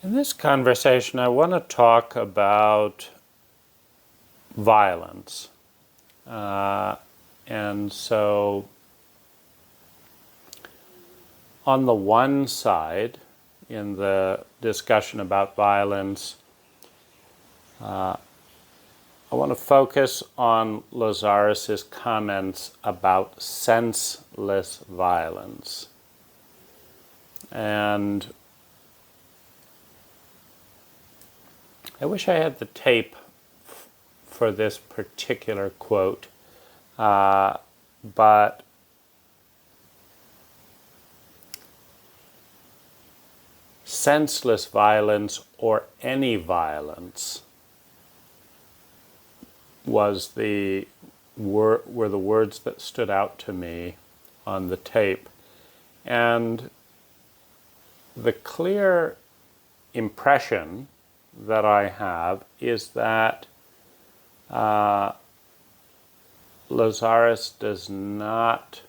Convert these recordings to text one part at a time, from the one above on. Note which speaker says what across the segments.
Speaker 1: In this conversation, I want to talk about violence. And so, on the one side, in the discussion about violence, I want to focus on Lazaris' comments about senseless violence. And I wish I had the tape for this particular quote, but senseless violence or any violence were the words that stood out to me on the tape. And the clear impression that I have is that Lazaris does not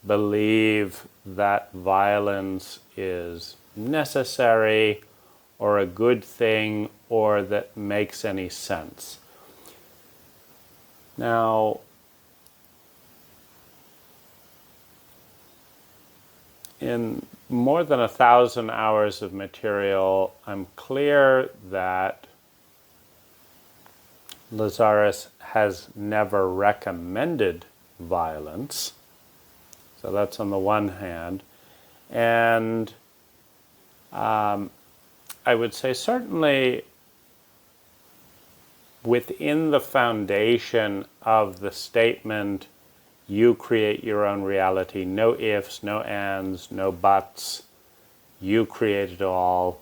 Speaker 1: believe that violence is necessary or a good thing or that makes any sense. Now, in more than 1,000 hours of material, I'm clear that Lazaris has never recommended violence. So that's on the one hand. And I would say certainly within the foundation of the statement, you create your own reality, no ifs, no ands, no buts. You create it all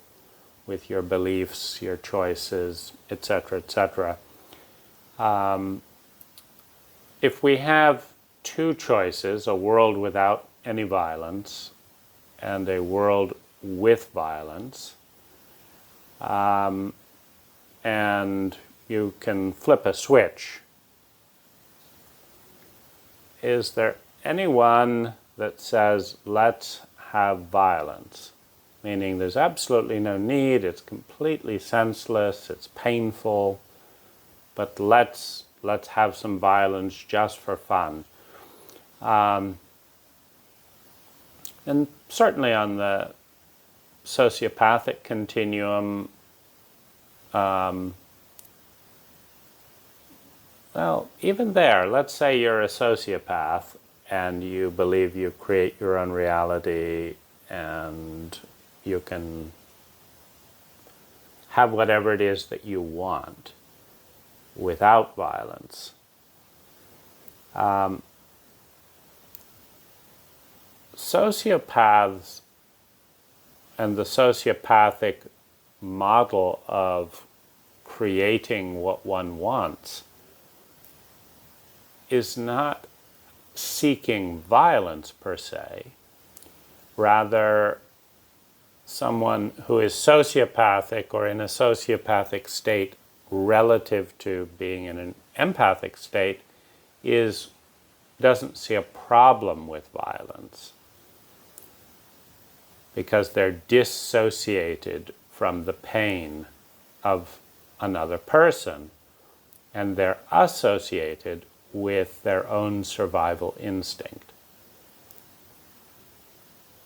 Speaker 1: with your beliefs, your choices, etc., etc. If we have two choices, a world without any violence and a world with violence, and you can flip a switch, is there anyone that says, let's have violence? Meaning there's absolutely no need, it's completely senseless, it's painful, but let's have some violence just for fun. And certainly on the sociopathic continuum, well, even there, let's say you're a sociopath and you believe you create your own reality and you can have whatever it is that you want without violence. Sociopaths and the sociopathic model of creating what one wants is not seeking violence per se. Rather, someone who is sociopathic or in a sociopathic state relative to being in an empathic state doesn't see a problem with violence because they're dissociated from the pain of another person and they're associated with their own survival instinct.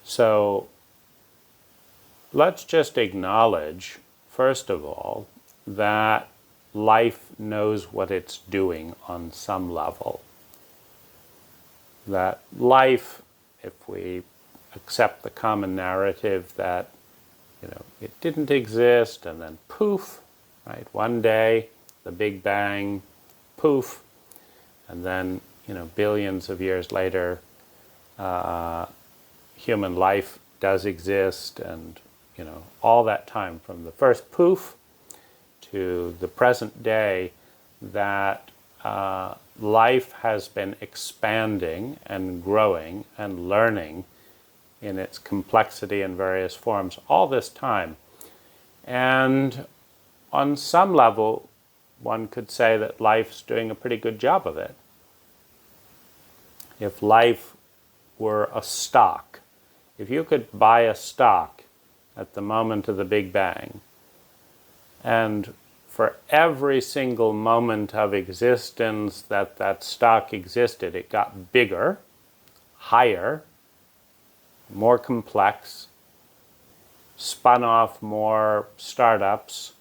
Speaker 1: So let's just acknowledge, first of all, that life knows what it's doing on some level. That life, if we accept the common narrative that it didn't exist and then poof, right? One day, the Big Bang, poof, and then billions of years later, human life does exist, and all that time from the first poof to the present day, that life has been expanding and growing and learning in its complexity in various forms all this time. And on some level, one could say that life's doing a pretty good job of it. If life were a stock, if you could buy a stock at the moment of the Big Bang. And for every single moment of existence that that stock existed, it got bigger, higher, more complex, spun off more startups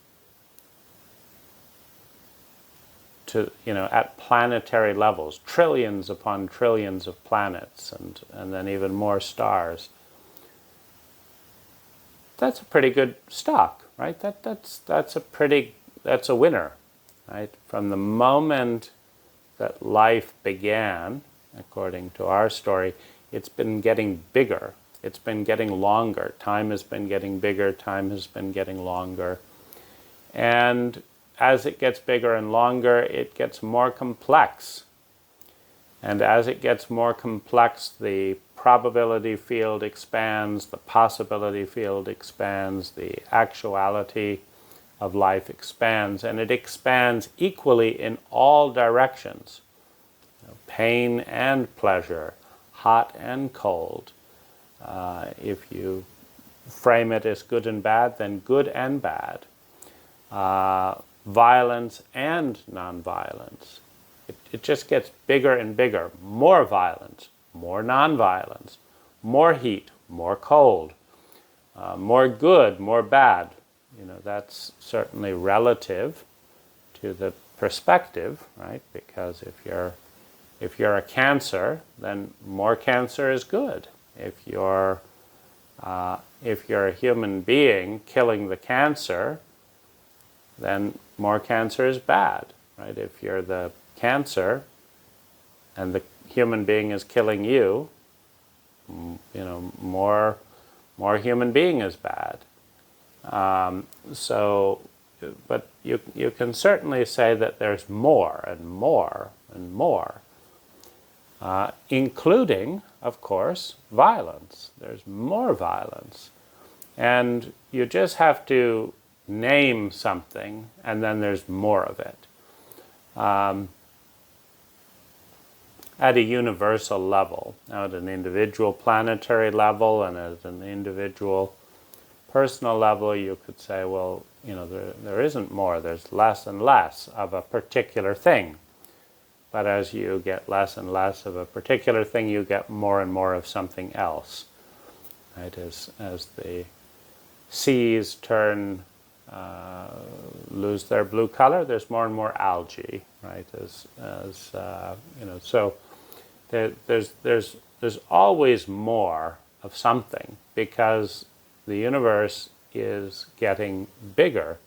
Speaker 1: to, at planetary levels, trillions upon trillions of planets, and then even more stars. That's a pretty good stock, right? That's a winner, right? From the moment that life began, according to our story, it's been getting bigger. It's been getting longer. Time has been getting bigger. Time has been getting longer. And as it gets bigger and longer, it gets more complex. And as it gets more complex, the probability field expands, the possibility field expands, the actuality of life expands, and it expands equally in all directions. Pain and pleasure, hot and cold. If you frame it as good and bad, then good and bad. Violence and nonviolence. It just gets bigger and bigger. More violence, more nonviolence, more heat, more cold, more good, more bad. That's certainly relative to the perspective, right? Because if you're a cancer, then more cancer is good. If you're a human being killing the cancer, then more cancer is bad, right? If you're the cancer and the human being is killing you, more human being is bad. But you can certainly say that there's more and more and more, including, of course, violence. There's more violence. And you just have to name something, and then there's more of it. At a universal level, now at an individual planetary level and at an individual personal level, you could say, well, there isn't more, there's less and less of a particular thing. But as you get less and less of a particular thing, you get more and more of something else. Right? As the seas lose their blue color, there's more and more algae, right? So there's always more of something, because the universe is getting bigger,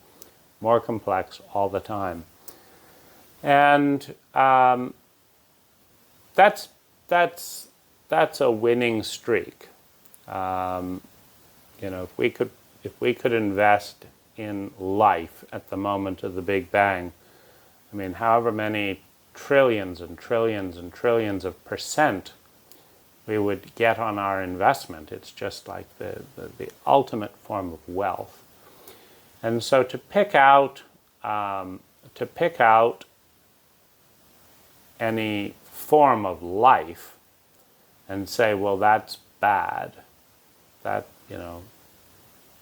Speaker 1: more complex all the time. And that's a winning streak. If we could invest in life at the moment of the Big Bang, however many trillions and trillions and trillions of percent we would get on our investment, it's just like the ultimate form of wealth. And so to pick out any form of life and say, well, that's bad, that,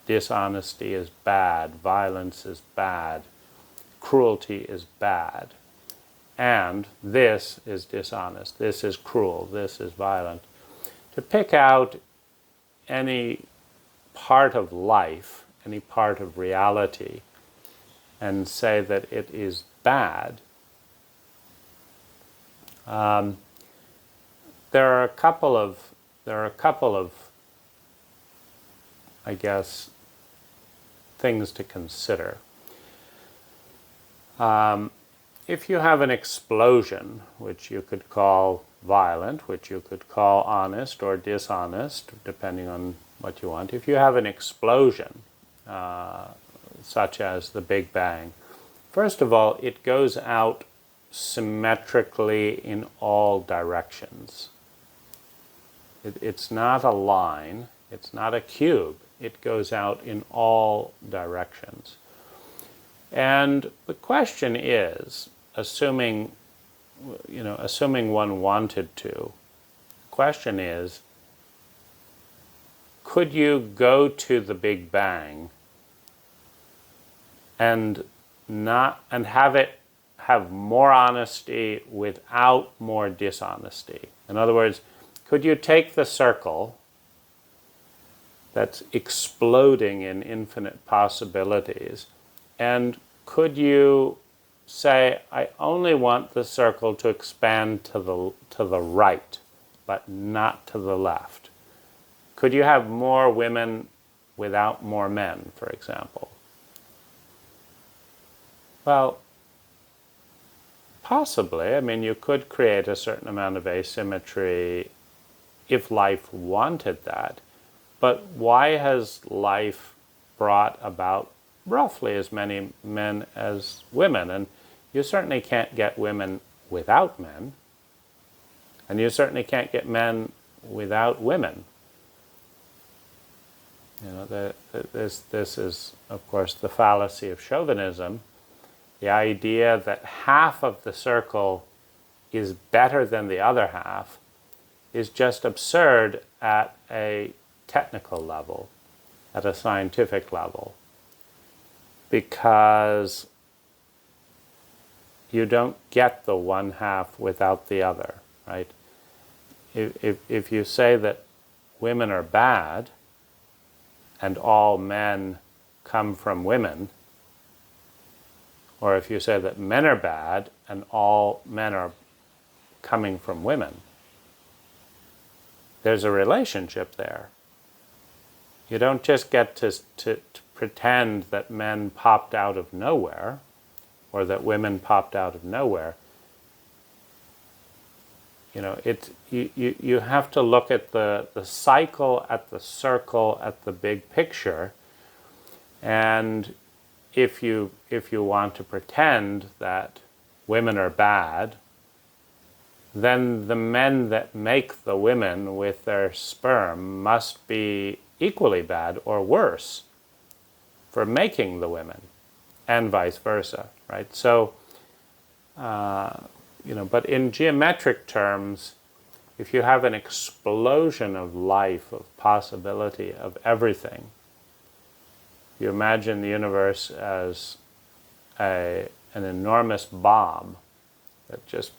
Speaker 1: dishonesty is bad, violence is bad, cruelty is bad, and this is dishonest, this is cruel, this is violent. To pick out any part of life, any part of reality, and say that it is bad, there are a couple of, I guess, things to consider. If you have an explosion, which you could call violent, which you could call honest or dishonest, depending on what you want. If you have an explosion, such as the Big Bang, first of all, it goes out symmetrically in all directions. It's not a line, it's not a cube. It goes out in all directions. And the question is, assuming one wanted to, the question is, could you go to the Big Bang and have more honesty without more dishonesty? In other words, could you take the circle that's exploding in infinite possibilities, and could you say, I only want the circle to expand to the right, but not to the left? Could you have more women without more men, for example? Well, possibly. I mean, you could create a certain amount of asymmetry if life wanted that. But why has life brought about roughly as many men as women? And you certainly can't get women without men. And you certainly can't get men without women. You know, this is, of course, the fallacy of chauvinism. The idea that half of the circle is better than the other half is just absurd at a technical level, at a scientific level, because you don't get the one half without the other, right? If you say that women are bad and all men come from women, or if you say that men are bad and all men are coming from women, there's a relationship there. You don't just get to pretend that men popped out of nowhere or that women popped out of nowhere. You know, you have to look at the cycle, at the circle, at the big picture. And if you want to pretend that women are bad, then the men that make the women with their sperm must be equally bad or worse for making the women, and vice versa, right? So, but in geometric terms, if you have an explosion of life, of possibility, of everything, you imagine the universe as an enormous bomb that just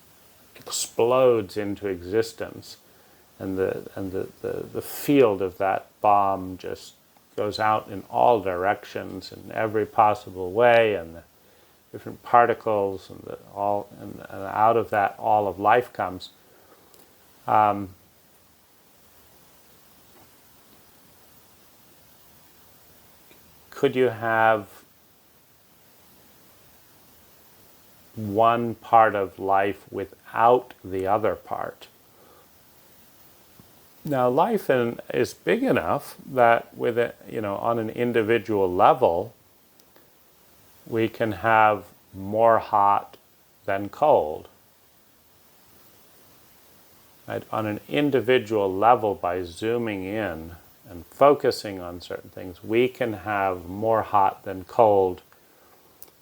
Speaker 1: explodes into existence, and the field of that bomb just goes out in all directions in every possible way, and the different particles and out of that all of life comes. Could you have one part of life without the other part? Now, life is big enough that with it, on an individual level, we can have more hot than cold. Right? On an individual level, by zooming in and focusing on certain things, we can have more hot than cold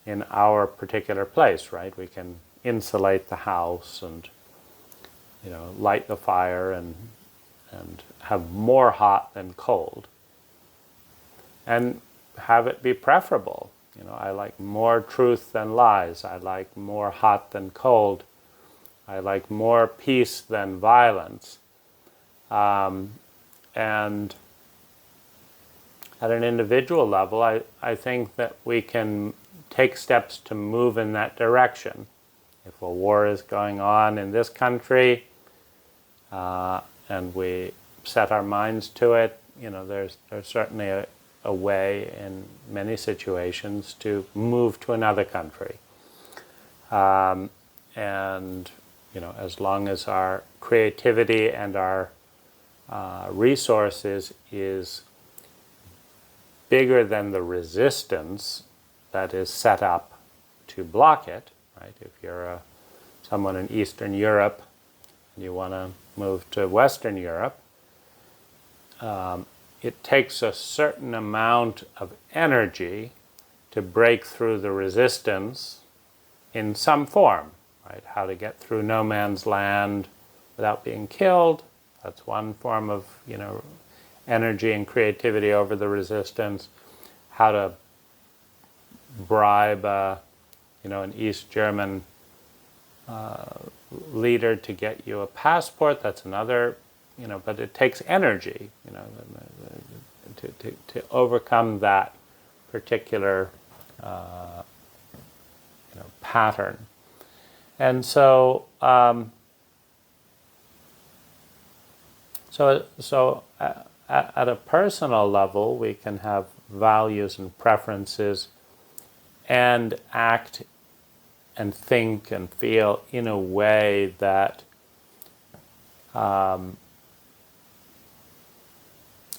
Speaker 1: in our particular place, right? We can insulate the house and, light the fire and have more hot than cold. And have it be preferable. I like more truth than lies. I like more hot than cold. I like more peace than violence. And at an individual level, I think that we can take steps to move in that direction. If a war is going on in this country, and we set our minds to it, there's certainly a way in many situations to move to another country. And, as long as our creativity and our resources is bigger than the resistance that is set up to block it, right? If you're someone in Eastern Europe and you want to move to Western Europe, it takes a certain amount of energy to break through the resistance in some form, right? How to get through no man's land without being killed, that's one form of, energy and creativity over the resistance, how to bribe an East German leader to get you a passport. That's another, but it takes energy, to overcome that particular pattern. And so, at a personal level, we can have values and preferences and act and think and feel in a way that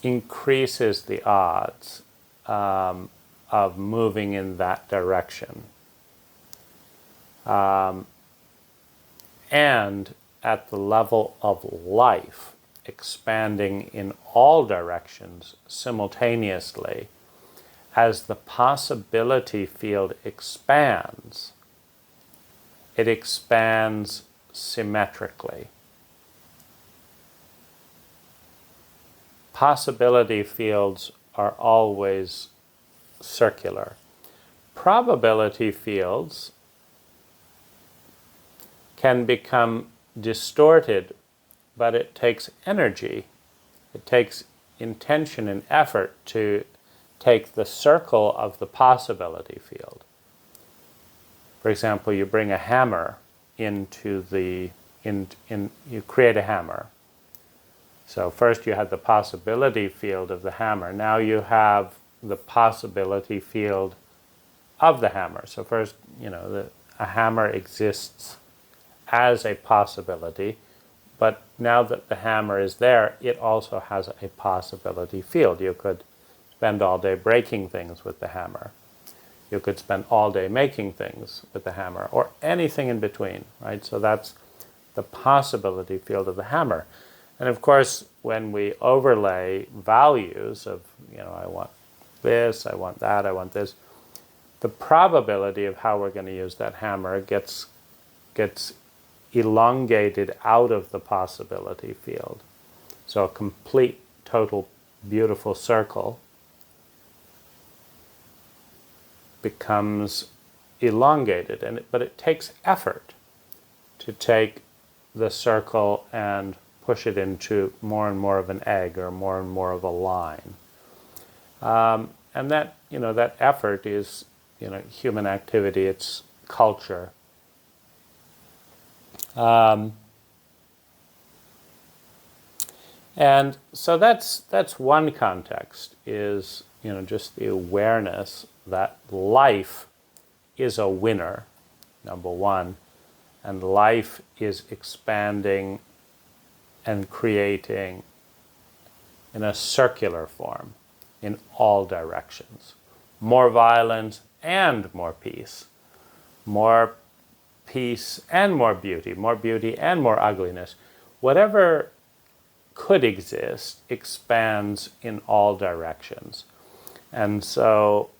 Speaker 1: increases the odds of moving in that direction. And at the level of life, expanding in all directions simultaneously, as the possibility field expands, it expands symmetrically. Possibility fields are always circular. Probability fields can become distorted, but it takes energy. It takes intention and effort to take the circle of the possibility field. For example, you bring a hammer into you create a hammer. So first you had the possibility field of the hammer. Now you have the possibility field of the hammer. So first, a hammer exists as a possibility, but now that the hammer is there, it also has a possibility field. You could spend all day breaking things with the hammer. You could spend all day making things with the hammer, or anything in between, right? So that's the possibility field of the hammer. And of course, when we overlay values of, I want this, I want that, I want this, the probability of how we're going to use that hammer gets elongated out of the possibility field. So a complete, total, beautiful circle becomes elongated, but it takes effort to take the circle and push it into more and more of an egg or more and more of a line. And that, that effort is, human activity, it's culture. And so that's one context, is, just the awareness that life is a winner, number one, and life is expanding and creating in a circular form in all directions. More violence and more peace. More peace and more beauty and more ugliness. Whatever could exist expands in all directions. And so,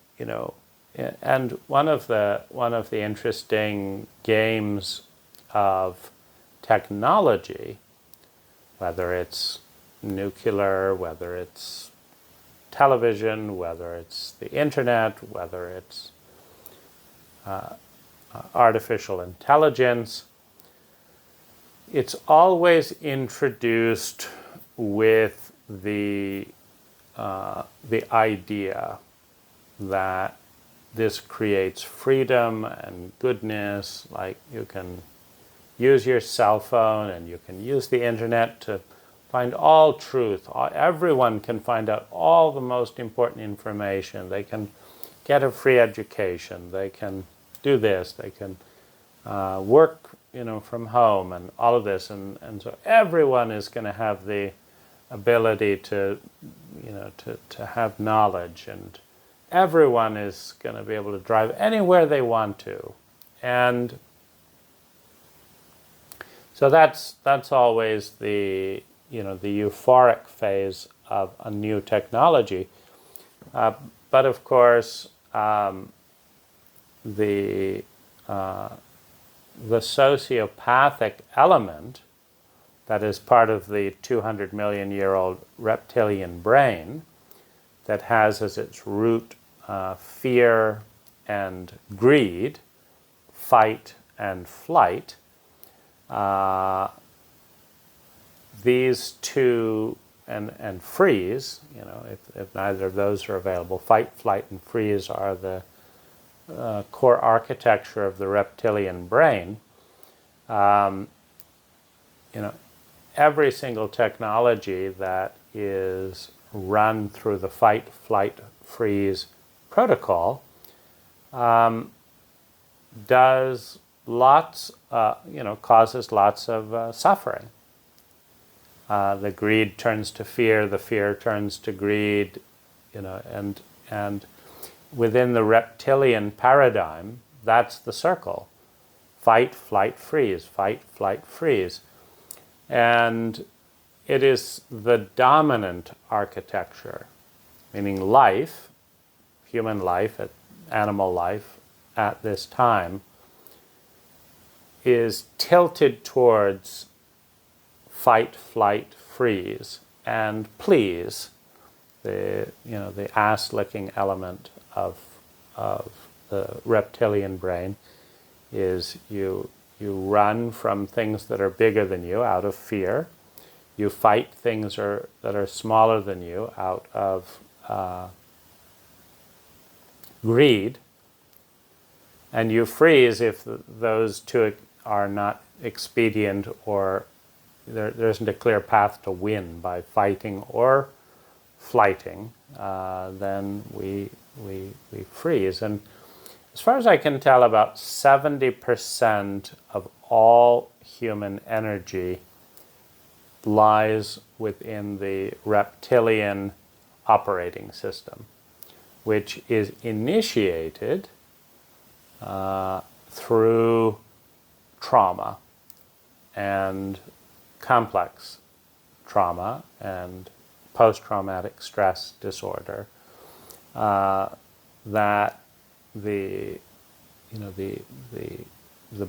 Speaker 1: and one of the interesting games of technology, whether it's nuclear, whether it's television, whether it's the internet, whether it's artificial intelligence, it's always introduced with the idea that this creates freedom and goodness, like you can use your cell phone and you can use the internet to find all truth. Everyone can find out all the most important information. They can get a free education. They can do this. They can work, from home and all of this. And so everyone is going to have the ability to have knowledge, and everyone is going to be able to drive anywhere they want to. And so that's always the euphoric phase of a new technology. But of course, the sociopathic element that is part of the 200 million year old reptilian brain that has as its root fear and greed, fight and flight. These two, and freeze, if neither of those are available, fight, flight, and freeze are the core architecture of the reptilian brain. Every single technology that is run through the fight, flight, freeze protocol does lots, causes lots of suffering. The greed turns to fear, the fear turns to greed, and within the reptilian paradigm, that's the circle. Fight, flight, freeze, fight, flight, freeze. And it is the dominant architecture, meaning life, human life, animal life at this time, is tilted towards fight, flight, freeze, and please, the ass-licking element of the reptilian brain is you run from things that are bigger than you out of fear. You fight things that are smaller than you out of greed. And you freeze if those two are not expedient, or there isn't a clear path to win by fighting or flighting. Then we freeze. And as far as I can tell, about 70% of all human energy lies within the reptilian operating system, which is initiated through trauma and complex trauma and post-traumatic stress disorder, that the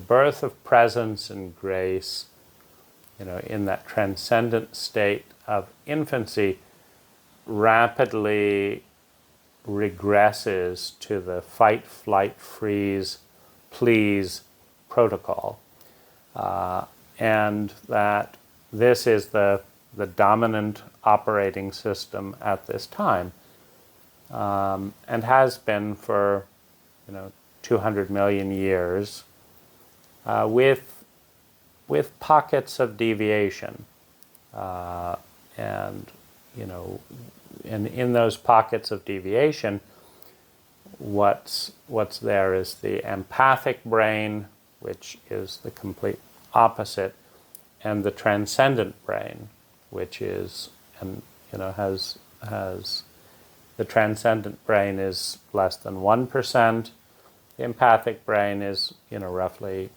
Speaker 1: birth of presence and grace, in that transcendent state of infancy, rapidly regresses to the fight, flight, freeze, please protocol, and that this is the dominant operating system at this time, and has been for 200 million years, with pockets of deviation, and in those pockets of deviation, what's there is the empathic brain, which is the complete opposite, and the transcendent brain, which is has the transcendent brain is less than 1%. The empathic brain is roughly,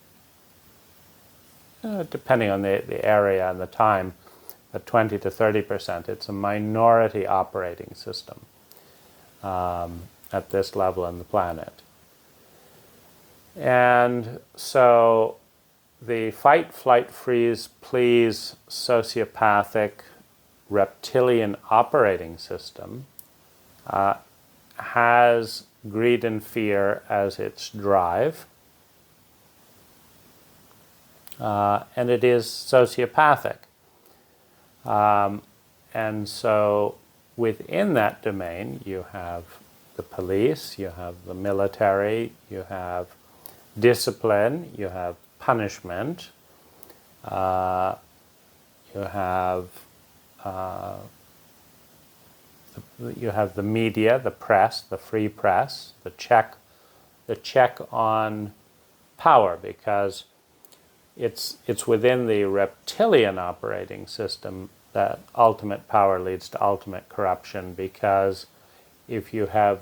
Speaker 1: depending on the area and the time, but 20 to 30%. It's a minority operating system at this level on the planet. And so the fight, flight, freeze, please sociopathic reptilian operating system has greed and fear as its drive, and it is sociopathic. And so within that domain, you have the police, you have the military, you have discipline, you have punishment, you have the media, the press, the free press, the check on power, because it's within the reptilian operating system that ultimate power leads to ultimate corruption, because if you have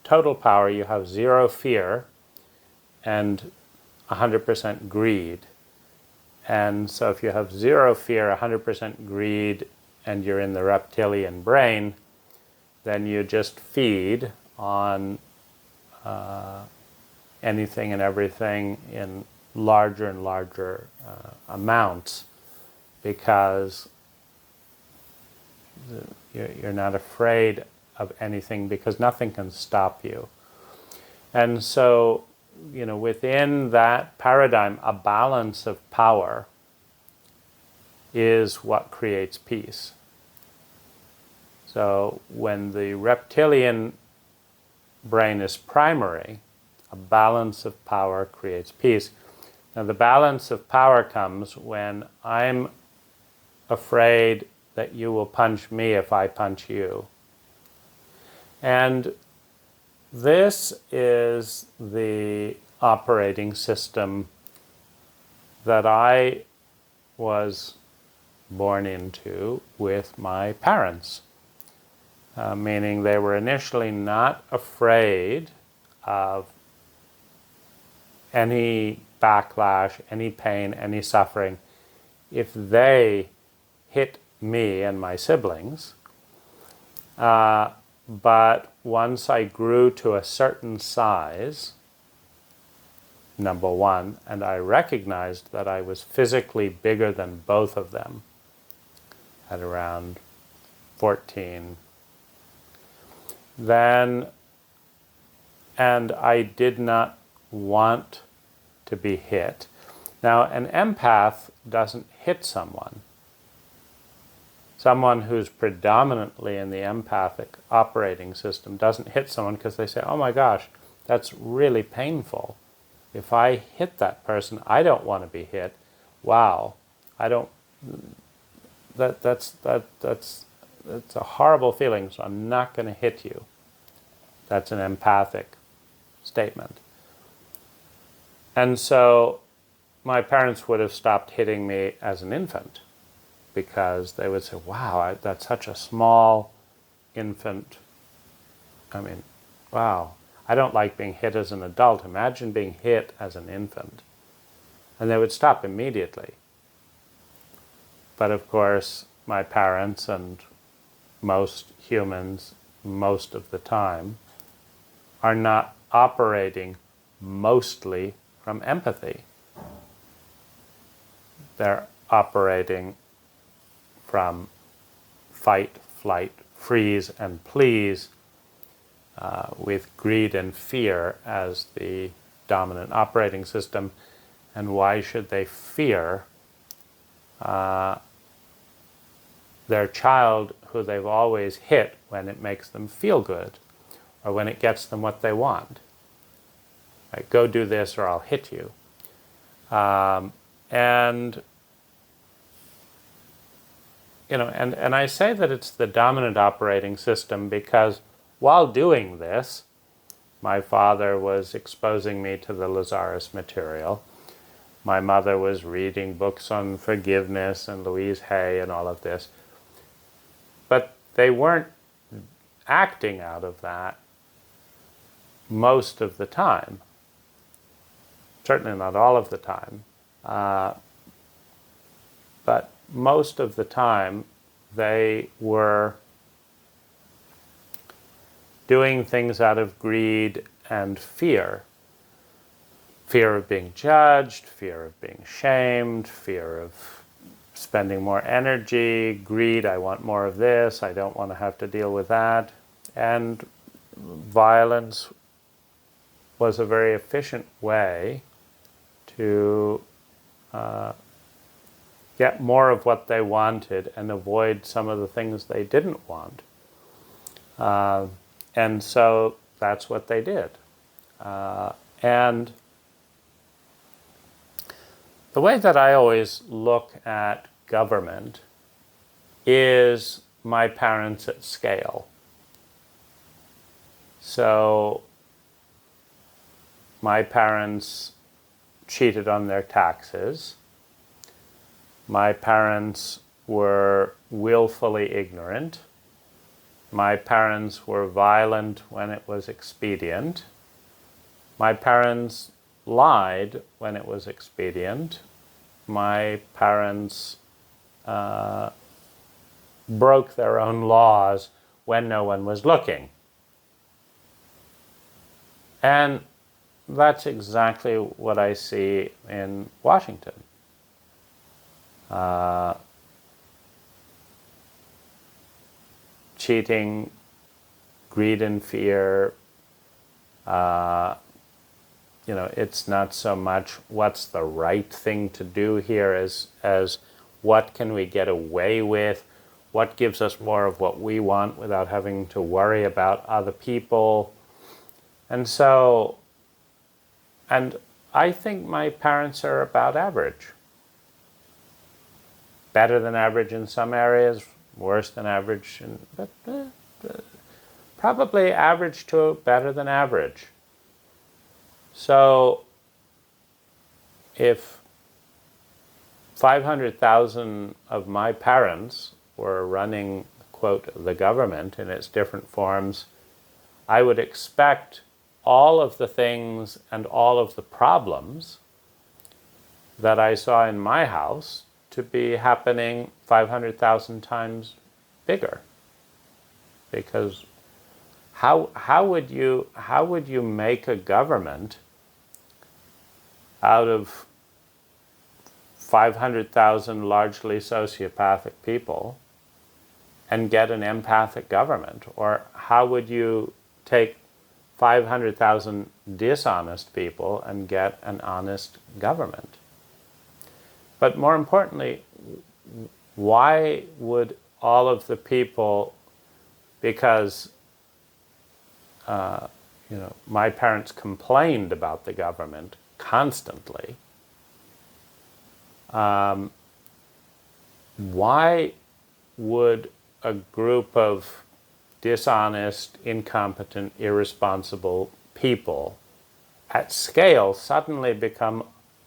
Speaker 1: total power, you have zero fear and 100% greed. And so if you have zero fear, 100% greed, and you're in the reptilian brain, then you just feed on anything and everything in larger and larger amounts, because you're not afraid of anything, because nothing can stop you. And so, within that paradigm, a balance of power is what creates peace. So when the reptilian brain is primary, a balance of power creates peace. Now, the balance of power comes when I'm afraid that you will punch me if I punch you. And this is the operating system that I was born into with my parents, meaning they were initially not afraid of any backlash, any pain, any suffering. If they hit me and my siblings, but once I grew to a certain size, number one, and I recognized that I was physically bigger than both of them at around 14, then, and I did not want to be hit. Now, an empath doesn't hit someone. Someone who's predominantly in the empathic operating system doesn't hit someone because they say, oh my gosh, that's really painful. If I hit that person, I don't want to be hit. Wow, I don't, that's a horrible feeling, so I'm not going to hit you. That's an empathic statement. And so my parents would have stopped hitting me as an infant, because they would say, wow, that's such a small infant. I mean, wow, I don't like being hit as an adult. Imagine being hit as an infant. And they would stop immediately. But of course, my parents and most humans, most of the time, are not operating mostly from empathy. They're operating from fight, flight, freeze, and please, with greed and fear as the dominant operating system. And why should they fear their child who they've always hit when it makes them feel good, or when it gets them what they want? Like, go do this or I'll hit you. And I say that it's the dominant operating system because while doing this, my father was exposing me to the Lazaris material. My mother was reading books on forgiveness and Louise Hay and all of this. But they weren't acting out of that most of the time. Certainly not all of the time. But most of the time, they were doing things out of greed and fear. Fear of being judged, fear of being shamed, fear of spending more energy, greed, I want more of this, I don't want to have to deal with that. And violence was a very efficient way to get more of what they wanted and avoid some of the things they didn't want. And so that's what they did. And the way that I always look at government is my parents at scale. So my parents cheated on their taxes. My parents were willfully ignorant. My parents were violent when it was expedient. My parents lied when it was expedient. My parents broke their own laws when no one was looking. And that's exactly what I see in Washington. cheating, greed and fear. It's not so much what's the right thing to do here as what can we get away with, what gives us more of what we want without having to worry about other people. And I think my parents are about average. Better than average in some areas, worse than average, but probably average to better than average. So if 500,000 of my parents were running, quote, the government in its different forms, I would expect all of the things and all of the problems that I saw in my house to be happening 500,000 times bigger. Because how would you make a government out of 500,000 largely sociopathic people and get an empathic government? Or how would you take 500,000 dishonest people and get an honest government? But more importantly, why would all of the people, because my parents complained about the government constantly, why would a group of dishonest, incompetent, irresponsible people at scale suddenly become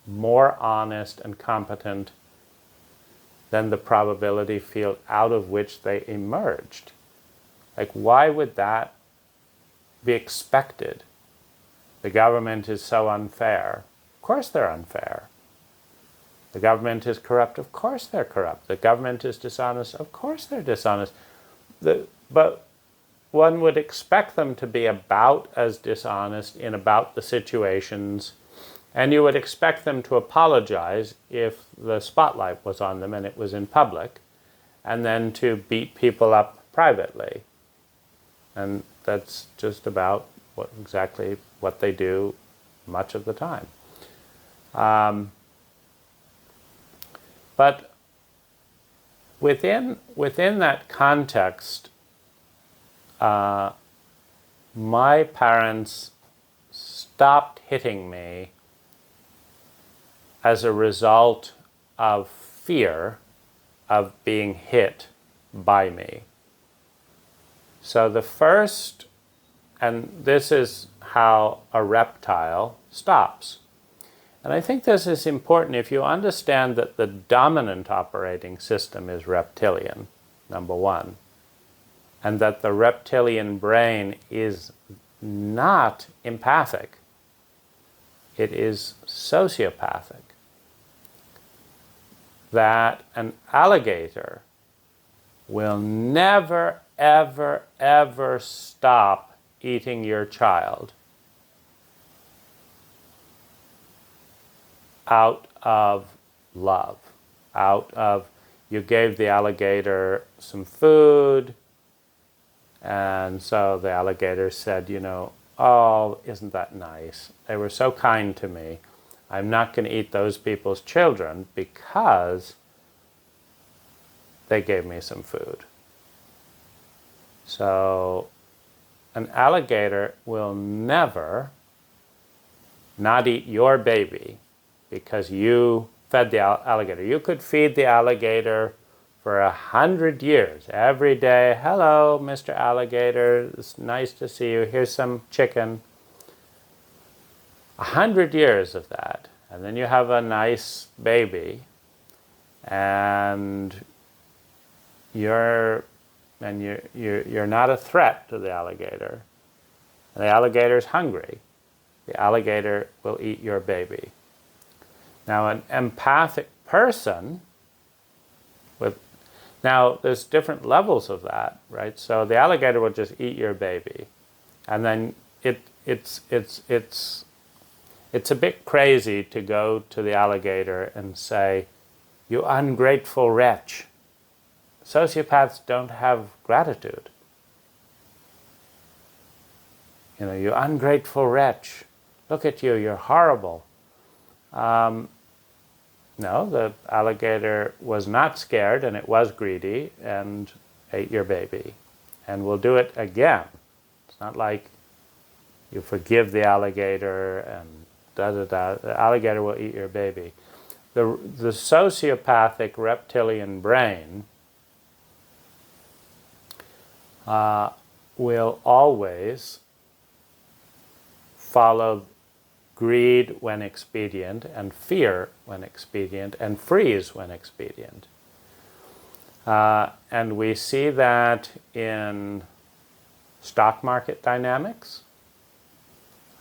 Speaker 1: more honest and competent than the probability field out of which they emerged? Like, why would that be expected? The government is so unfair. Of course they're unfair. The government is corrupt. Of course they're corrupt. The government is dishonest. Of course they're dishonest. But one would expect them to be about as dishonest in about the situations, and you would expect them to apologize if the spotlight was on them and it was in public, and then to beat people up privately. And that's just about exactly what they do much of the time. But within that context, my parents stopped hitting me as a result of fear of being hit by me. So the first, and this is how a reptile stops. And I think this is important if you understand that the dominant operating system is reptilian, number one, and that the reptilian brain is not empathic. It is sociopathic. That an alligator will never, ever, ever stop eating your child out of love, out of, you gave the alligator some food, and so the alligator said, oh, isn't that nice? They were so kind to me. I'm not going to eat those people's children because they gave me some food. So an alligator will never not eat your baby because you fed the alligator. You could feed the alligator for 100 years. Every day, hello, Mr. Alligator, it's nice to see you. Here's some chicken. 100 years of that. And then you have a nice baby. And you're not a threat to the alligator. And the alligator's hungry. The alligator will eat your baby. Now, an empathic person now there's different levels of that, right? So the alligator will just eat your baby, and then it's a bit crazy to go to the alligator and say, "You ungrateful wretch." Sociopaths don't have gratitude. You ungrateful wretch, look at you, you're horrible. No, the alligator was not scared, and it was greedy and ate your baby, and will do it again. It's not like you forgive the alligator and da-da-da. The alligator will eat your baby. The sociopathic reptilian brain will always follow greed when expedient, and fear when expedient, and freeze when expedient. And we see that in stock market dynamics.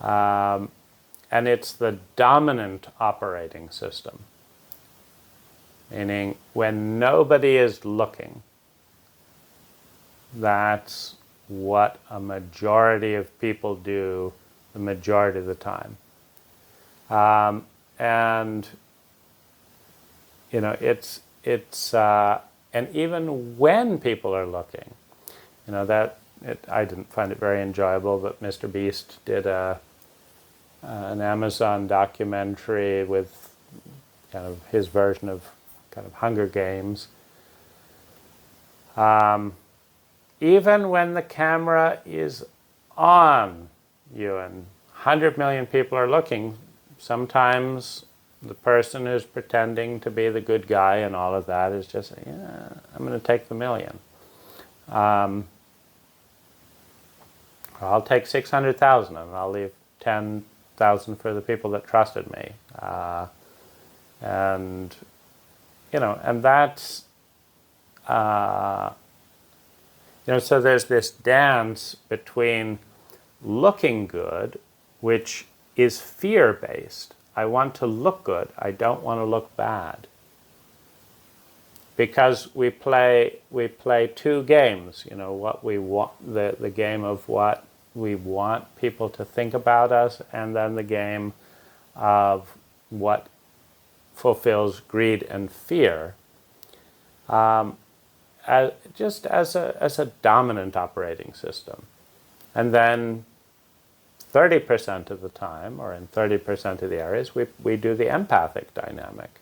Speaker 1: And it's the dominant operating system. Meaning, when nobody is looking, that's what a majority of people do the majority of the time. And and even when people are looking, I didn't find it very enjoyable, but Mr. Beast did an Amazon documentary with kind of his version of kind of Hunger Games. Even when the camera is on you and 100 million people are looking, sometimes the person who's pretending to be the good guy and all of that is just, yeah, I'm going to take the million. I'll take 600,000 and I'll leave 10,000 for the people that trusted me. And that's, so there's this dance between looking good, which is fear-based. I want to look good. I don't want to look bad. Because we play two games. What we want, the game of what we want people to think about us, and then the game of what fulfills greed and fear. Just as a dominant operating system. And then 30% of the time, or in 30% of the areas, we do the empathic dynamic.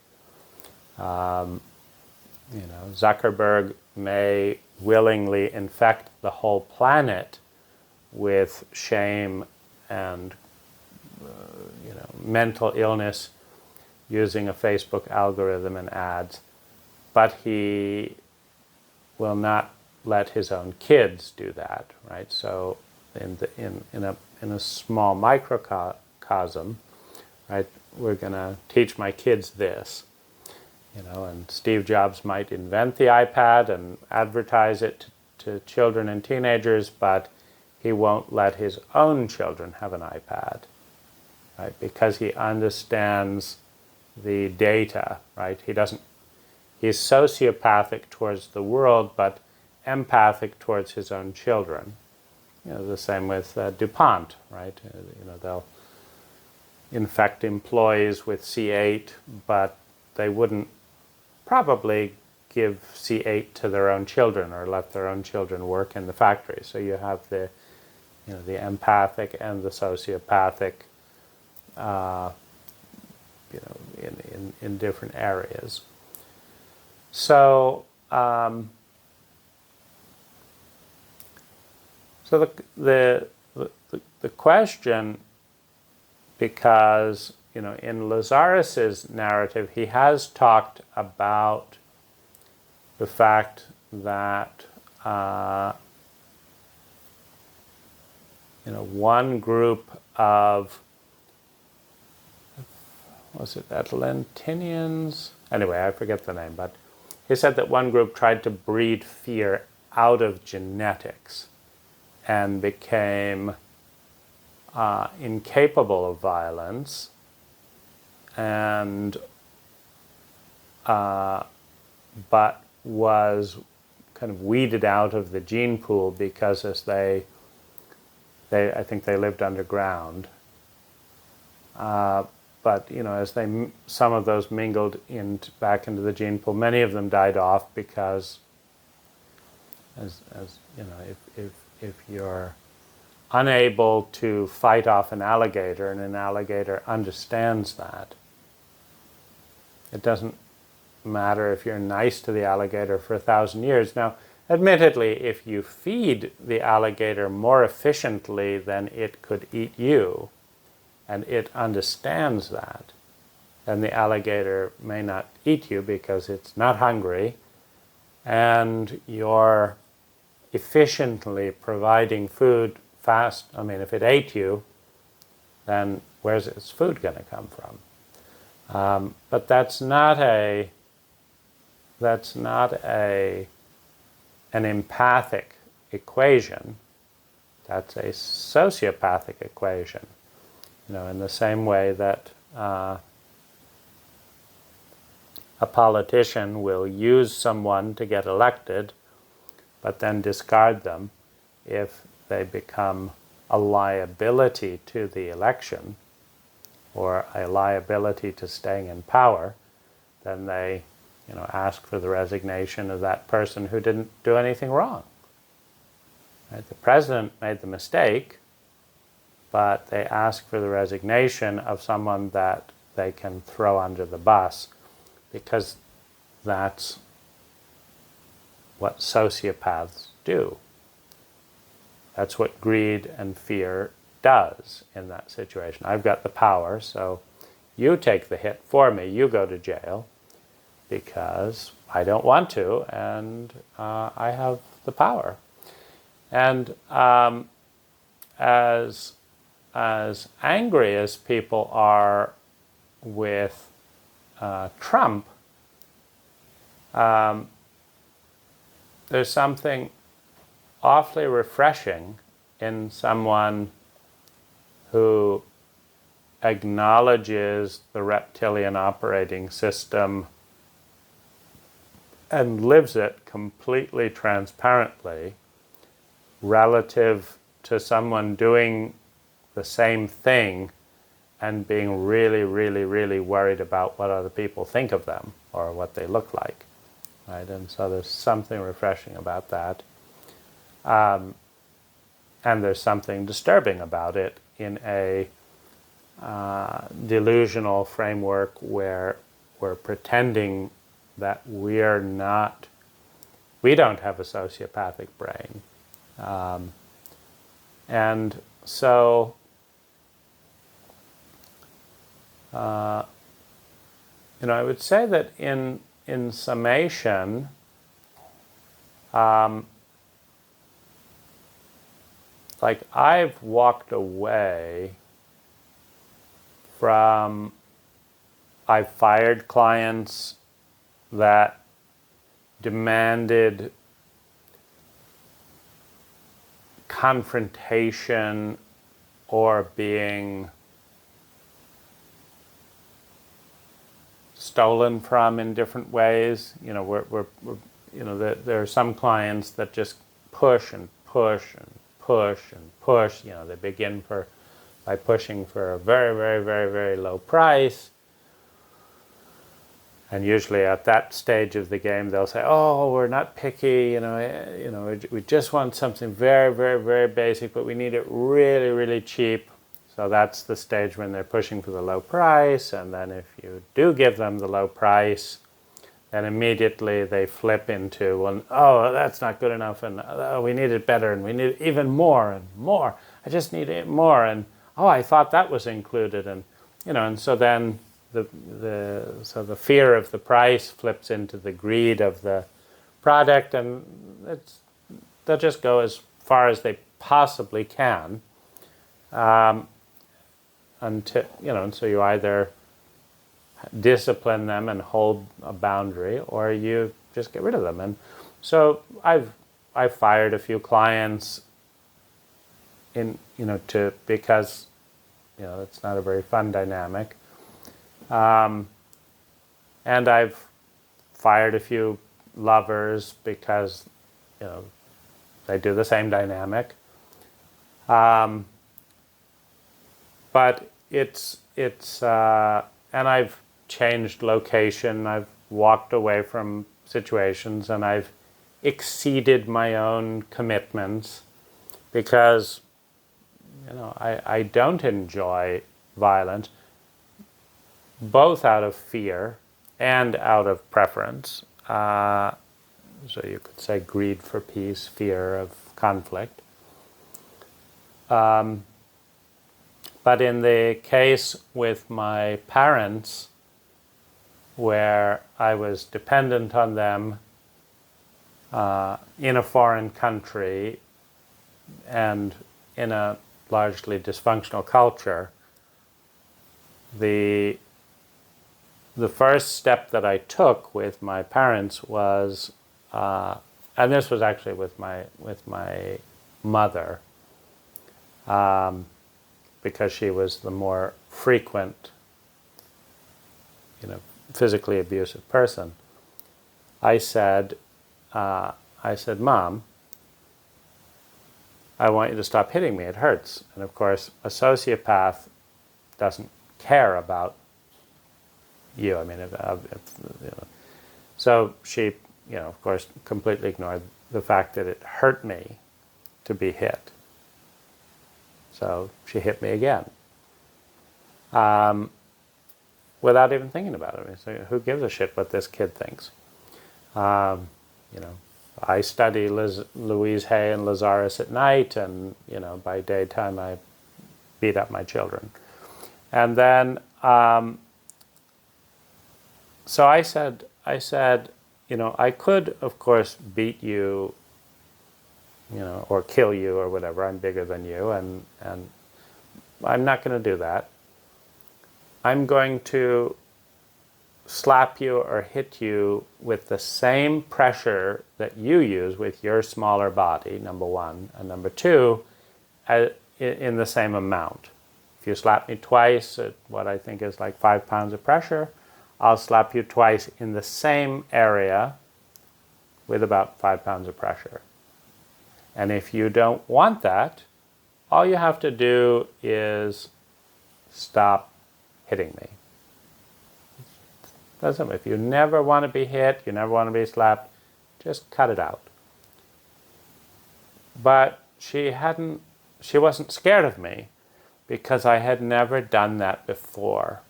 Speaker 1: Zuckerberg may willingly infect the whole planet with shame and mental illness using a Facebook algorithm and ads, but he will not let his own kids do that, right? So in a small microcosm, right, we're going to teach my kids this, and Steve Jobs might invent the iPad and advertise it to children and teenagers, but he won't let his own children have an iPad, right? Because he understands the data, right? He's sociopathic towards the world, but empathic towards his own children. The same with DuPont, right? They'll infect employees with C8, but they wouldn't probably give C8 to their own children or let their own children work in the factory. So you have the empathic and the sociopathic, in different areas. So, so the question, because in Lazaris's narrative, he has talked about the fact that one group of, was it Atlantinians? Anyway, I forget the name, but he said that one group tried to breed fear out of genetics and became incapable of violence, and but was kind of weeded out of the gene pool because as I think they lived underground. But as some of those mingled back into the gene pool, many of them died off because, if you're unable to fight off an alligator, and an alligator understands that. It doesn't matter if you're nice to the alligator for 1,000 years. Now, admittedly, if you feed the alligator more efficiently than it could eat you, and it understands that, then the alligator may not eat you because it's not hungry, and you're efficiently providing food fast. I mean, if it ate you, then where's its food going to come from? But that's not an empathic equation. That's a sociopathic equation. In the same way that a politician will use someone to get elected, but then discard them if they become a liability to the election or a liability to staying in power, then they ask for the resignation of that person who didn't do anything wrong. Right? The president made the mistake, but they ask for the resignation of someone that they can throw under the bus, because that's what sociopaths do. That's what greed and fear does in that situation. I've got the power, so you take the hit for me. You go to jail because I don't want to, and I have the power. And as angry as people are with Trump, there's something awfully refreshing in someone who acknowledges the reptilian operating system and lives it completely transparently relative to someone doing the same thing and being really, really, really worried about what other people think of them or what they look like. Right? And so there's something refreshing about that. And there's something disturbing about it in a delusional framework where we're pretending that we don't have a sociopathic brain. And so I would say that in summation, like I've walked away from, I've fired clients that demanded confrontation or being stolen from in different ways. There are some clients that just push and push and push and push. They begin by pushing for a very, very, very, very low price. And usually at that stage of the game, they'll say, "Oh, we're not picky. We just want something very, very, very basic, but we need it really, really cheap." So that's the stage when they're pushing for the low price. And then if you do give them the low price, then immediately they flip into, "Well, oh, that's not good enough, and oh, we need it better, and we need even more and more. I just need it more, and oh, I thought that was included," and and so then the fear of the price flips into the greed of the product, and they'll just go as far as they possibly can, until and so you either discipline them and hold a boundary, or you just get rid of them. And so I've fired a few clients because it's not a very fun dynamic. And I've fired a few lovers because they do the same dynamic. But it's and I've changed location. I've walked away from situations, and I've exceeded my own commitments because I don't enjoy violence, both out of fear and out of preference. So you could say greed for peace, fear of conflict. But in the case with my parents, where I was dependent on them in a foreign country and in a largely dysfunctional culture, the first step that I took with my parents was, and this was actually with my mother, because she was the more frequent, physically abusive person. I said, Mom, I want you to stop hitting me. It hurts. And of course, a sociopath doesn't care about you. I mean, so she, of course, completely ignored the fact that it hurt me to be hit. So she hit me again, without even thinking about it. I mean, so who gives a shit what this kid thinks? I study Louise Hay and Lazaris at night, and by daytime I beat up my children. And then, so I said, I could, of course, beat you, or kill you or whatever. I'm bigger than you, and I'm not going to do that. I'm going to slap you or hit you with the same pressure that you use with your smaller body, number one, and number two, in the same amount. If you slap me twice at what I think is like 5 pounds of pressure, I'll slap you twice in the same area with about 5 pounds of pressure. And if you don't want that, all you have to do is stop hitting me. That's it. If you never want to be hit, you never want to be slapped, just cut it out. But she wasn't scared of me because I had never done that before.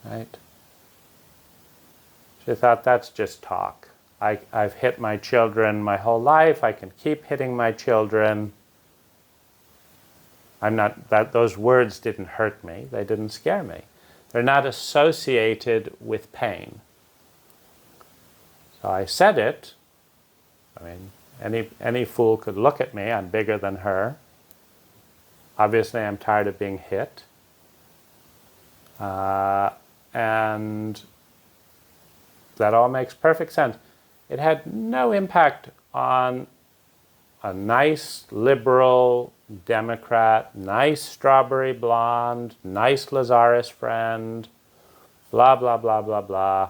Speaker 1: Right? She thought, that's just talk. I've hit my children my whole life. I can keep hitting my children. Those words didn't hurt me. They didn't scare me. They're not associated with pain. So I said it. I mean, any fool could look at me. I'm bigger than her. Obviously, I'm tired of being hit. And that all makes perfect sense. It had no impact on a nice liberal Democrat, nice strawberry blonde, nice Lazaris friend, blah, blah, blah, blah, blah.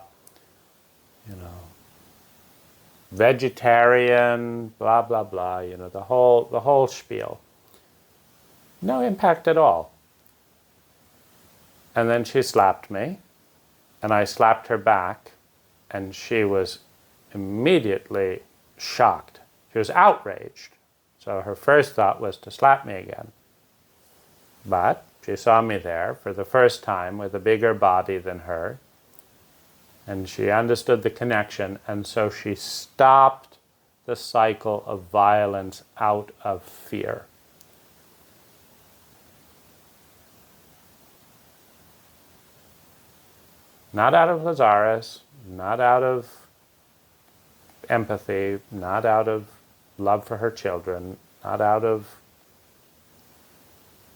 Speaker 1: Vegetarian, blah, blah, blah, the whole spiel. No impact at all. And then she slapped me, and I slapped her back, and she was immediately shocked. She was outraged. So her first thought was to slap me again. But she saw me there for the first time with a bigger body than her, and she understood the connection, and so she stopped the cycle of violence out of fear. Not out of Lazaris, not out of empathy, not out of love for her children, not out of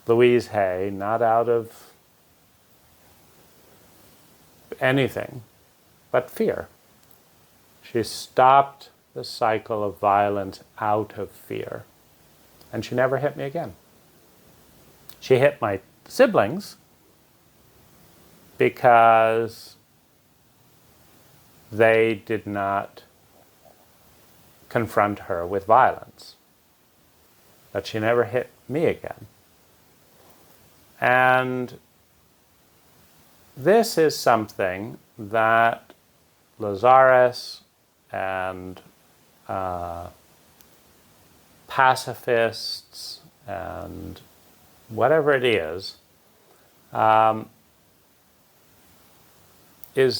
Speaker 1: Louise Hay, not out of anything but fear. She stopped the cycle of violence out of fear. And she never hit me again. She hit my siblings because they did not confront her with violence. But she never hit me again. And this is something that Lazaris and pacifists and whatever it is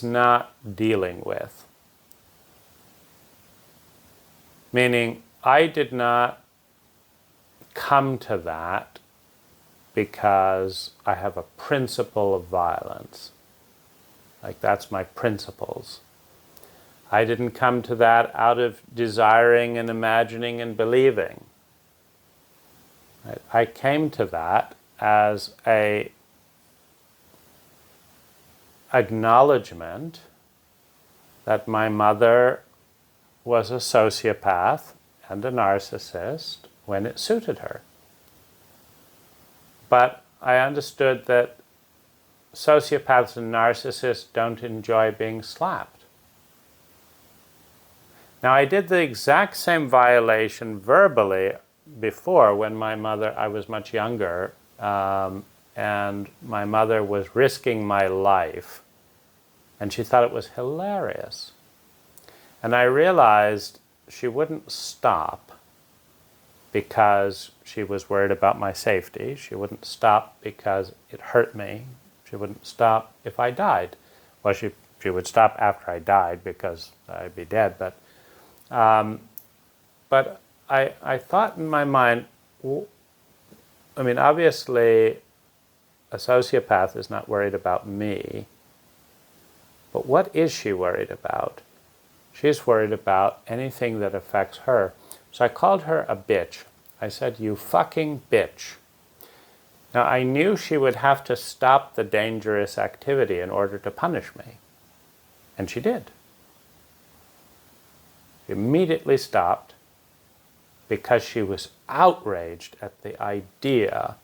Speaker 1: not dealing with. Meaning, I did not come to that because I have a principle of violence. Like, that's my principles. I didn't come to that out of desiring and imagining and believing. I came to that as a acknowledgement that my mother was a sociopath and a narcissist when it suited her. But I understood that sociopaths and narcissists don't enjoy being slapped. Now, I did the exact same violation verbally before when I was much younger, and my mother was risking my life, and she thought it was hilarious. And I realized she wouldn't stop because she was worried about my safety. She wouldn't stop because it hurt me. She wouldn't stop if I died. Well, she would stop after I died because I'd be dead. But I thought in my mind, I mean, obviously, a sociopath is not worried about me. But what is she worried about? She's worried about anything that affects her. So I called her a bitch. I said, "You fucking bitch." Now, I knew she would have to stop the dangerous activity in order to punish me. And she did. She immediately stopped because she was outraged at the idea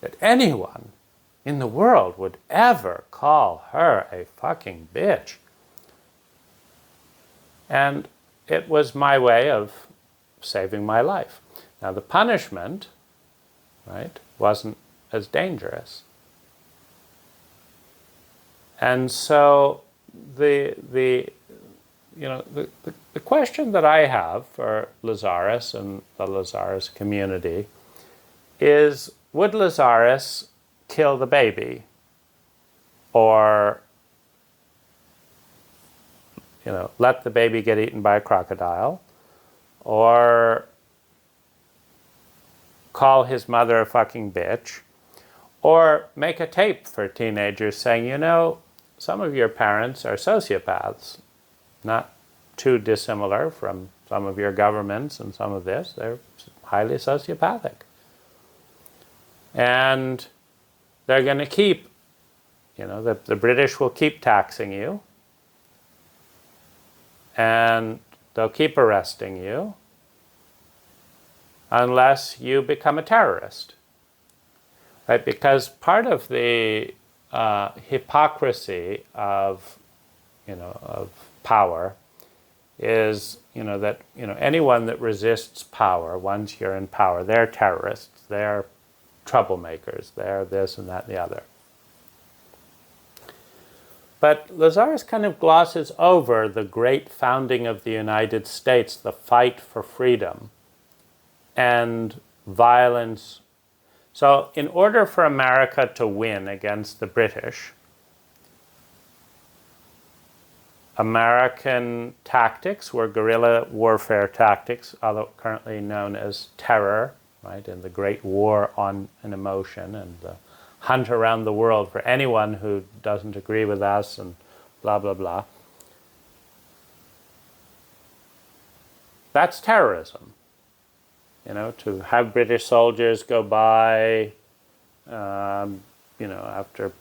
Speaker 1: that anyone in the world would ever call her a fucking bitch. And it was my way of saving my life. Now, the punishment, right, wasn't as dangerous. And so the question that I have for Lazaris and the Lazaris community is, would Lazaris kill the baby? Or, let the baby get eaten by a crocodile? Or call his mother a fucking bitch? Or make a tape for teenagers saying, some of your parents are sociopaths, not too dissimilar from some of your governments and some of this. They're highly sociopathic. And they're going to keep, the British will keep taxing you, and they'll keep arresting you unless you become a terrorist. Right? Because part of the hypocrisy of power is, that, anyone that resists power, once you're in power, they're terrorists, they're troublemakers, they're this and that and the other. But Lazaris kind of glosses over the great founding of the United States, the fight for freedom and violence. So in order for America to win against the British, American tactics were guerrilla warfare tactics, although currently known as terror, right, in the Great War on an Emotion and the hunt around the world for anyone who doesn't agree with us and blah, blah, blah. That's terrorism. To have British soldiers go by, after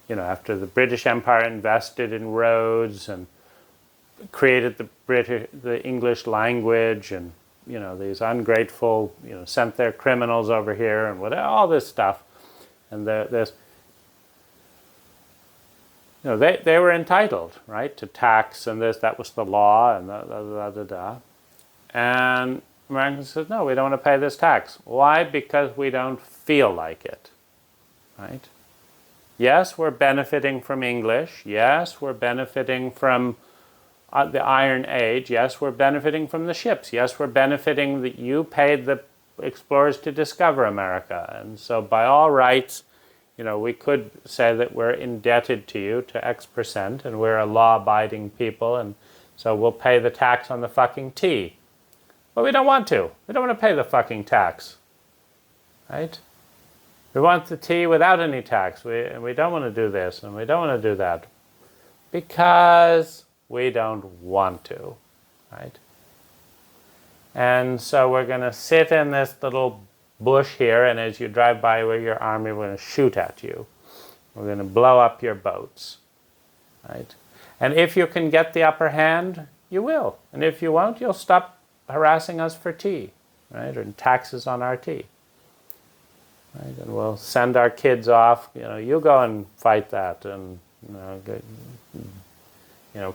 Speaker 1: the British Empire invested in roads and created the English language, and these ungrateful, sent their criminals over here and all this stuff, and they were entitled, right, to tax and this. That was the law, and and Americans said, no, we don't want to pay this tax. Why? Because we don't feel like it, right? Yes, we're benefiting from English. Yes, we're benefiting from the Iron Age. Yes, we're benefiting from the ships. Yes, we're benefiting that you paid the explorers to discover America. And so by all rights, we could say that we're indebted to you to X%, and we're a law-abiding people, and so we'll pay the tax on the fucking tea. But we don't want to. We don't want to pay the fucking tax. Right? We want the tea without any tax. We don't want to do this, and we don't want to do that. Because we don't want to. Right? And so we're going to sit in this little bush here, and as you drive by with your army, we're going to shoot at you. We're going to blow up your boats. Right? And if you can get the upper hand, you will. And if you won't, you'll stop harassing us for tea, right? Or taxes on our tea. Right? And we'll send our kids off. You go and fight that, and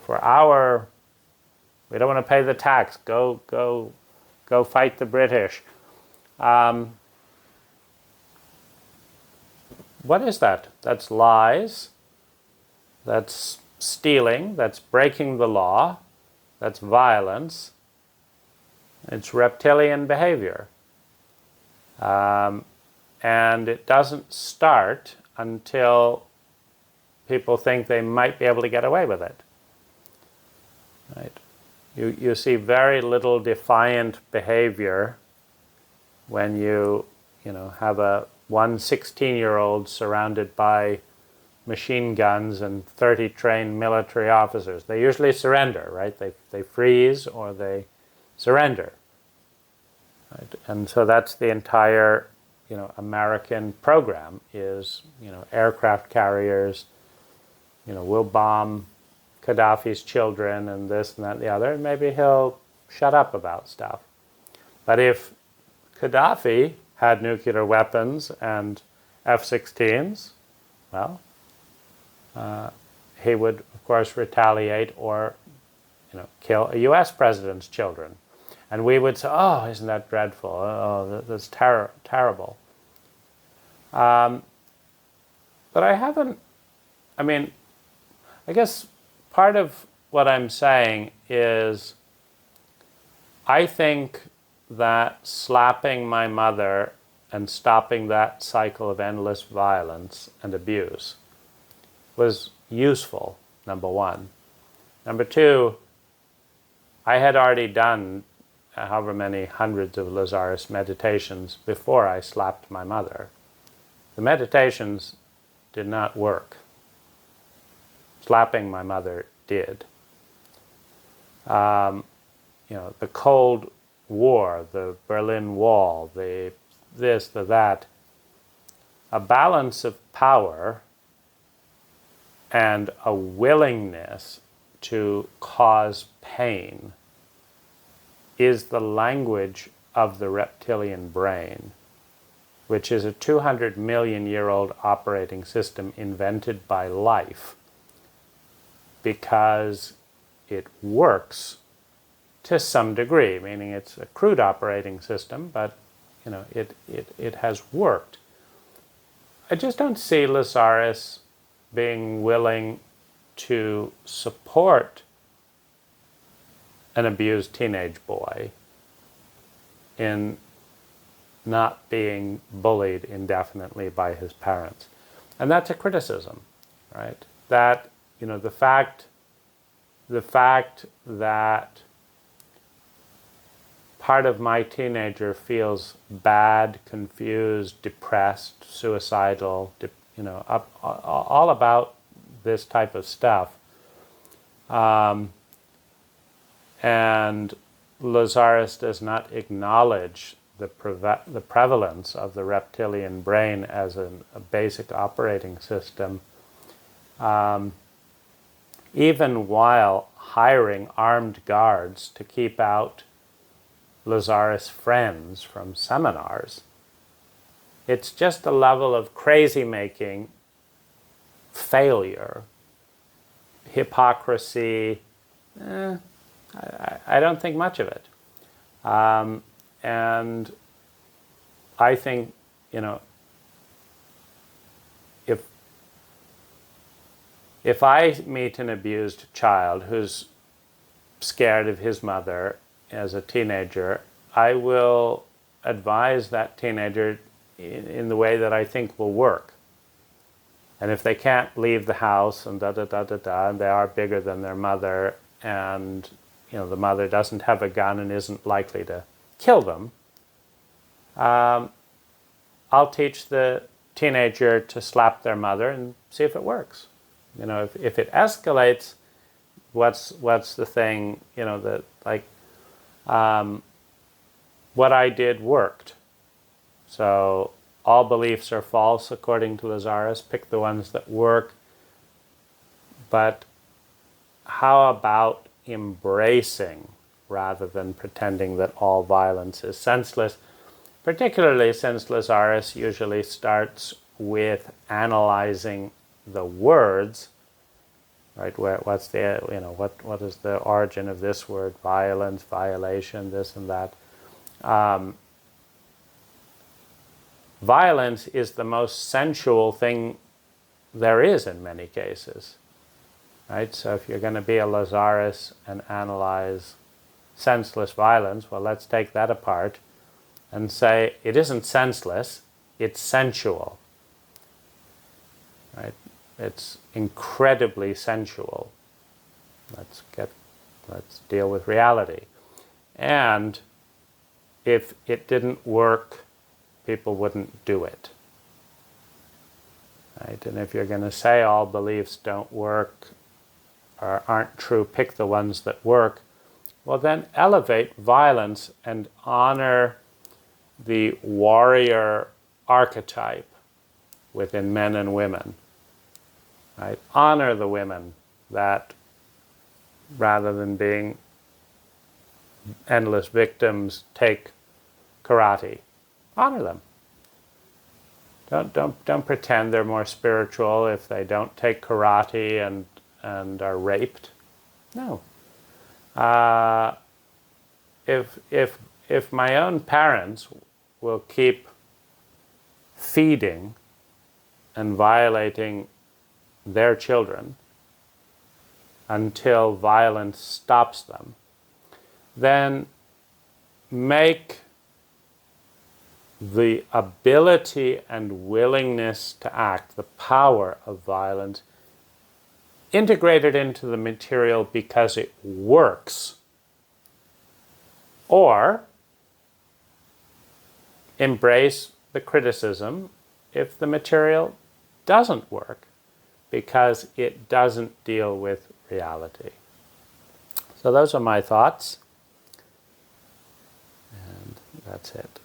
Speaker 1: for our, we don't want to pay the tax. Go fight the British. What is that? That's lies. That's stealing. That's breaking the law. That's violence. It's reptilian behavior. And it doesn't start until people think they might be able to get away with it. Right? You see very little defiant behavior when you have a 16-year-old surrounded by machine guns and 30 trained military officers. They usually surrender, right? They freeze or they surrender. Right? And so that's the entire American program is aircraft carriers, we'll bomb Gaddafi's children and this and that and the other, and maybe he'll shut up about stuff. But if Gaddafi had nuclear weapons and F-16s, well, he would, of course, retaliate or kill a U.S. president's children. And we would say, oh, isn't that dreadful? Oh, that's terrible. But I guess part of what I'm saying is I think that slapping my mother and stopping that cycle of endless violence and abuse was useful, number one. Number two, I had already done however many hundreds of Lazaris meditations before I slapped my mother. The meditations did not work. Slapping my mother did. The Cold War, the Berlin Wall, the this, the that, a balance of power and a willingness to cause pain is the language of the reptilian brain, which is a 200 million year old operating system invented by life because it works to some degree, meaning it's a crude operating system, but it has worked. I just don't see Lazaris being willing to support an abused teenage boy in not being bullied indefinitely by his parents. And that's a criticism, right? That, the fact that part of my teenager feels bad, confused, depressed, suicidal, all about this type of stuff. And Lazaris does not acknowledge the prevalence of the reptilian brain as a basic operating system, even while hiring armed guards to keep out Lazaris friends from seminars. It's just a level of crazy-making failure, hypocrisy. I don't think much of it. And I think, if I meet an abused child who's scared of his mother as a teenager, I will advise that teenager in the way that I think will work. And if they can't leave the house and and they are bigger than their mother, and the mother doesn't have a gun and isn't likely to kill them, I'll teach the teenager to slap their mother and see if it works. If it escalates, what's the thing? That what I did worked. So all beliefs are false, according to Lazaris. Pick the ones that work. But how about embracing rather than pretending that all violence is senseless? Particularly since Lazaris usually starts with analyzing the words, right? What's the what is the origin of this word? Violence, violation, this and that. Violence is the most sensual thing there is in many cases, right? So if you're going to be a Lazaris and analyze senseless violence, well, let's take that apart and say it isn't senseless, it's sensual, right? It's incredibly sensual. Let's deal with reality. And if it didn't work, people wouldn't do it, right? And if you're going to say all beliefs don't work or aren't true, pick the ones that work, well, then elevate violence and honor the warrior archetype within men and women, right? Honor the women that, rather than being endless victims, take karate. Honor them. Don't pretend they're more spiritual if they don't take karate and are raped. No. If my own parents will keep feeding and violating their children until violence stops them, then make the ability and willingness to act, the power of violence, integrated into the material because it works, or embrace the criticism if the material doesn't work because it doesn't deal with reality. So those are my thoughts, and that's it.